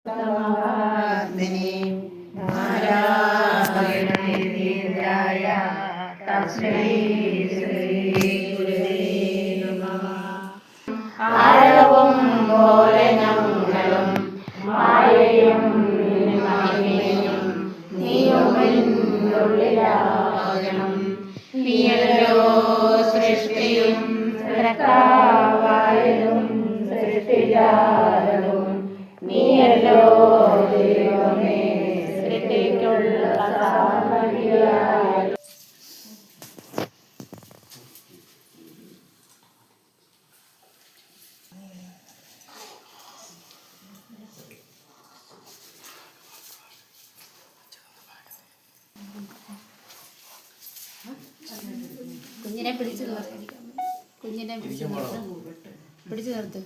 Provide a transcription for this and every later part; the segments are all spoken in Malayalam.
ആഴവും പോലെ ഞങ്ങളും മായയും മഹിമയും നീയുള്ളിലാകണം. നീയല്ലോ സൃഷ്ടിയും സൃഷ്ടാവായതും സൃഷ്ടിജാലവും നീയല്ലോ ദൈവമേ സൃഷ്ടിക്കുള്ള സാമഗ്രിയായി. കുഞ്ഞിനെ പിടിച്ചു കുഞ്ഞിനെ പിടിച്ചു നിർത്ത്.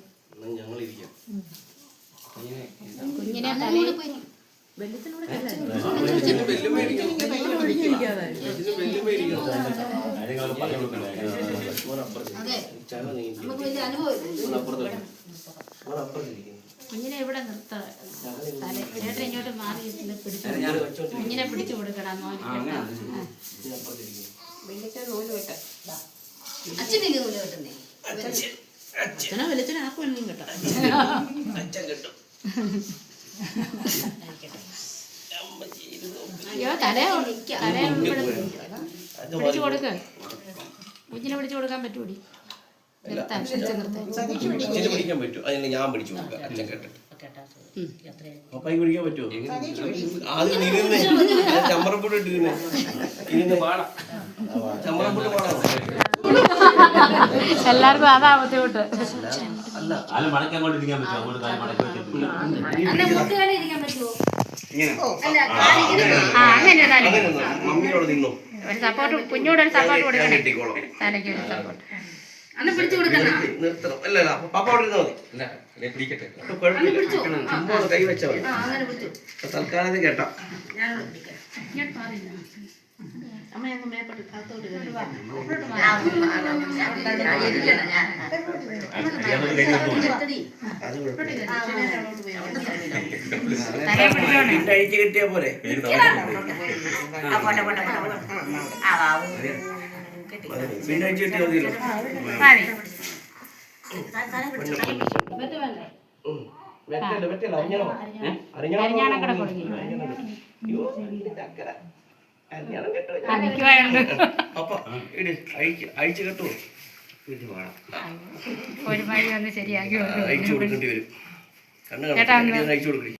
കുഞ്ഞിനെ കുഞ്ഞിനെ ഇവിടെ നിർത്താം. ചേട്ടൻ ഇങ്ങോട്ട് മാറി പിടിച്ചു കുഞ്ഞിനെ പിടിച്ചു കൊടുക്കണം. അച്ഛനില്ല നൂല് കെട്ടുന്നേ. അച്ഛനോ വെളിച്ചനെ ആക്കുവാണെങ്കിൽ കേട്ടോ. അയ്യോ പിടിച്ചു കൊടുക്ക. കുഞ്ഞിനെ പിടിച്ചു കൊടുക്കാൻ പറ്റൂടി. നിർത്താൻ പിടിക്കാൻ പറ്റൂ. അതിന് ഞാൻ പിടിച്ചു കൊടുക്കാം. അച്ഛൻ കേട്ടിട്ട് പപ്പായി പിടിക്കാൻ പറ്റുമോ? ആദ്യം ഇരുന്ന് ചമ്മറപ്പൊട്ട് ഇട്ടിരുന്നേ. ഇരുന്ന് പാടാം. ചമ്മറപ്പൊട്ട് പാടാം. എല്ലാവർക്കും അതാ ബുദ്ധിമുട്ട്. മമ്മിയോട് നിന്നു. ഒരു സപ്പോർട്ട് കുഞ്ഞോടൊരു സപ്പോർട്ട് കൊടുക്കണം. തലയ്ക്ക് ഒരു സപ്പോർട്ട് അന്ന് പിടിച്ചു കൊടുക്കണം. നിർത്തണം. അല്ല പാപ്പ അവിടെ ഇരുന്നാ മതി. ചുമ്മാ കൈ വെച്ചാൽ മതി. തൽക്കാലം കേട്ടാ അഴിച്ചു കിട്ടിയ പോലെ പിന്നെ അഴിച്ചു കിട്ടിയ മതിയല്ലോ. അഴിച്ചു കെട്ടുമോ? ഒരു മഴ ഒന്ന് ശരിയാക്കി അഴിച്ചു കൊടുക്കേണ്ടി വരും. കണ്ണു അഴിച്ചു കൊടുക്കേ.